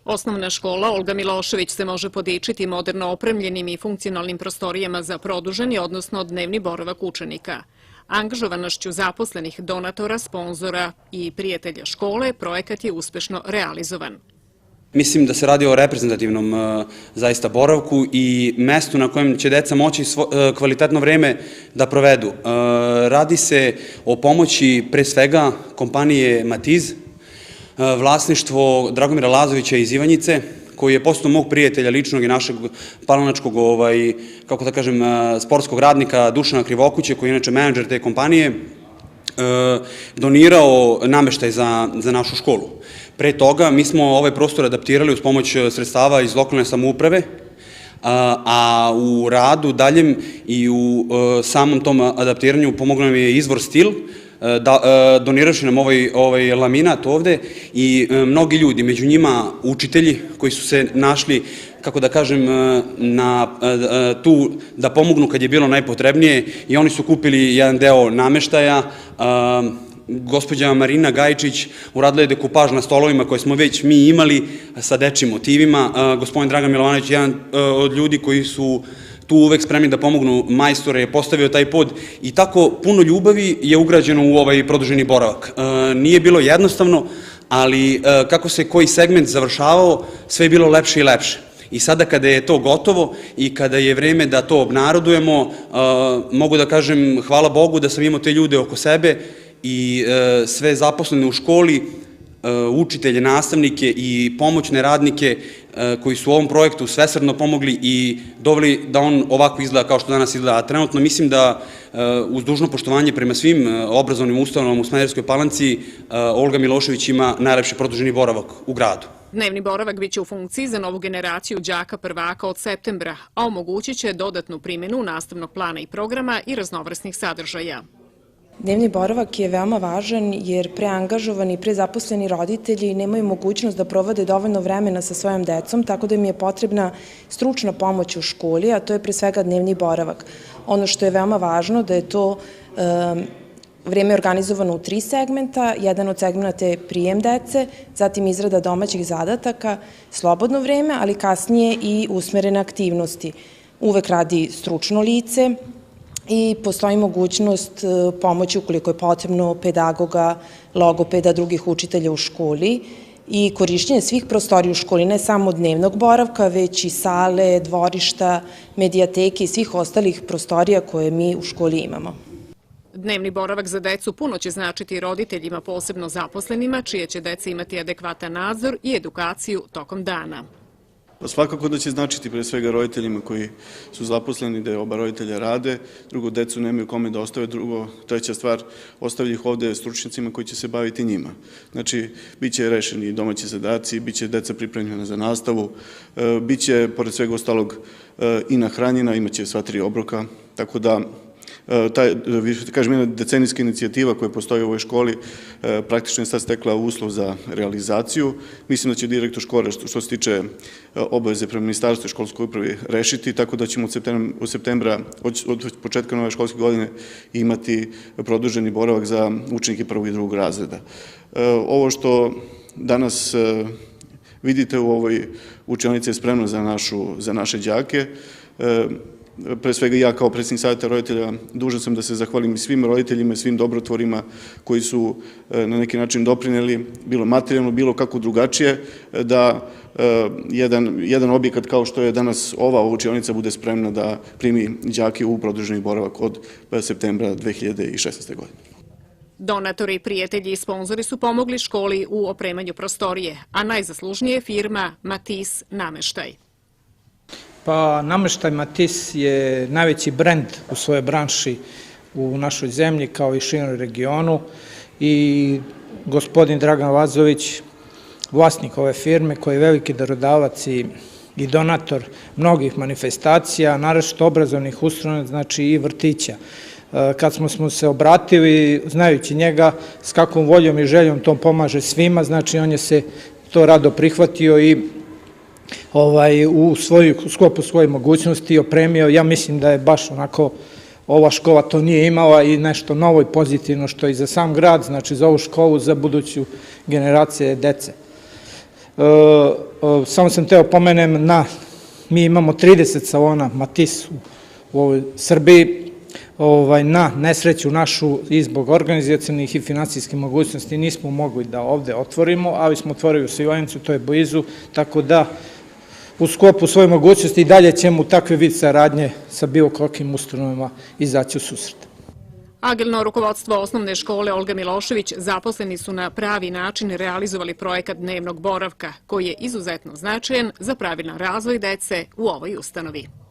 Osnovna škola Olga Milošević se može podičiti moderno opremljenim i funkcionalnim prostorijama za produženi, odnosno dnevni boravak učenika. Angažovanošću zaposlenih donatora, sponzora i prijatelja škole, projekat je uspešno realizovan. Mislim da se radi o reprezentativnom zaista boravku i mestu na kojem će deca moći kvalitetno vreme da provedu. Radi se o pomoći pre svega kompanije Matiz, vlasništvo Dragomira Lazovića iz Ivanjice, koji je postao mog prijatelja ličnog i našeg palanačkog, kako da kažem, sportskog radnika Dušana Krivokuće, koji je inače menadžer te kompanije, donirao nameštaj za našu školu. Pre toga mi smo ovaj prostor adaptirali uz pomoć sredstava iz lokalne samouprave, a u radu daljem i u samom tom adaptiranju pomogao nam je Izvor Stil, donirajući nam ovaj laminat ovde i mnogi ljudi, među njima učitelji koji su se našli, kako da kažem, tu da pomognu kad je bilo najpotrebnije i oni su kupili jedan deo nameštaja. Gospođa Marina Gajčić uradila je dekupaž na stolovima koje smo već mi imali sa dečjim motivima. Gospodin Dragan Milovanović, jedan od ljudi koji su tu uvek spremni da pomognu majstore, je postavio taj pod i tako puno ljubavi je ugrađeno u ovaj produženi boravak. Nije bilo jednostavno, ali kako se koji segment završavao, sve je bilo lepše i lepše. I sada kada je to gotovo i kada je vreme da to obnarodujemo, mogu da kažem hvala Bogu da sam imao te ljude oko sebe i sve zaposlene u školi, učitelje, nastavnike i pomoćne radnike koji su u ovom projektu svesrdno pomogli i doveli da on ovako izgleda kao što danas izgleda. A trenutno mislim da uz dužno poštovanje prema svim obrazovnim ustanovama u Smederevskoj Palanci Olga Milošević ima najlepši produženi boravak u gradu. Dnevni boravak biće u funkciji za novu generaciju đaka prvaka od septembra, a omogućit će dodatnu primjenu nastavnog plana i programa i raznovrsnih sadržaja. Dnevni boravak je veoma važan jer preangažovani i prezaposleni roditelji nemaju mogućnost da provode dovoljno vremena sa svojom decom, tako da im je potrebna stručna pomoć u školi, a to je pre svega dnevni boravak. Ono što je veoma važno da je to vreme organizovano u 3 segmenta. Jedan od segmenta je prijem dece, zatim izrada domaćih zadataka, slobodno vreme, ali kasnije i usmerene aktivnosti. Uvek radi stručno lice i postoji mogućnost pomoći ukoliko je potrebno pedagoga, logopeda, drugih učitelja u školi i korišćenje svih prostorija u školi, ne samo dnevnog boravka, već i sale, dvorišta, medijateke i svih ostalih prostorija koje mi u školi imamo. Dnevni boravak za decu puno će značiti roditeljima, posebno zaposlenima, čije će deca imati adekvatan nadzor i edukaciju tokom dana. Svakako da će značiti pre svega roditeljima koji su zaposleni, da oba roditelja rade, drugo, decu nemaju kome da ostave, drugo, treća stvar, ostavlja ih ovde stručnjacima koji će se baviti njima. Znači, bit će rešeni domaći zadaci, bit će deca pripremljena za nastavu, bit će, pored svega ostalog, i nahranjena, imaće sva 3 obroka, tako da kažem, jedna decenijska inicijativa koja postoji u ovoj školi praktično je sad stekla uslov za realizaciju. Mislim da će direktor škole, što se tiče obaveze prema ministarstvu i školskoj upravi, rešiti, tako da ćemo od septembra, od početka nove školske godine, imati produženi boravak za učenike 1. i 2. razreda. Ovo što danas vidite u ovoj učionici je spremno za naše đake. Pre svega ja kao predsjednik savjeta roditelja dužan sam da se zahvalim svim roditeljima i svim dobrotvorima koji su na neki način doprineli, bilo materijalno, bilo kako drugačije, da jedan objekat kao što je danas ova učionica bude spremna da primi đake u produženi boravak od septembra 2016. godine. Donatori, prijatelji i sponzori su pomogli školi u opremanju prostorije, a najzaslužnije je firma Matiz nameštaj. Pa nameštaj Matiz je najveći brend u svojoj branši u našoj zemlji kao i širom regionu i gospodin Dragan Lazović, vlasnik ove firme koji je veliki darodavac i donator mnogih manifestacija, naročito obrazovnih ustanova, znači i vrtića. Kad smo se obratili, znajući njega s kakvom voljom i željom to pomaže svima, znači on je se to rado prihvatio i u sklopu svoje mogućnosti opremio. Ja mislim da je baš onako ova škola to nije imala i nešto novo i pozitivno što i za sam grad, znači za ovu školu, za buduću generacije dece. Samo sam teo pomenem mi imamo 30 salona Matis u ovoj Srbiji. Na nesreću našu i zbog organizacionih i finansijskih mogućnosti nismo mogli da ovde otvorimo, ali smo otvorili u Svilajncu, to je blizu, tako da u sklopu svoje mogućnosti i dalje ćemo u takve vid saradnje sa bilo kakvim ustanovama izaći u susret. Agilno rukovodstvo osnovne škole Olga Milošević zaposleni su na pravi način realizovali projekat dnevnog boravka, koji je izuzetno značajan za pravilan razvoj dece u ovoj ustanovi.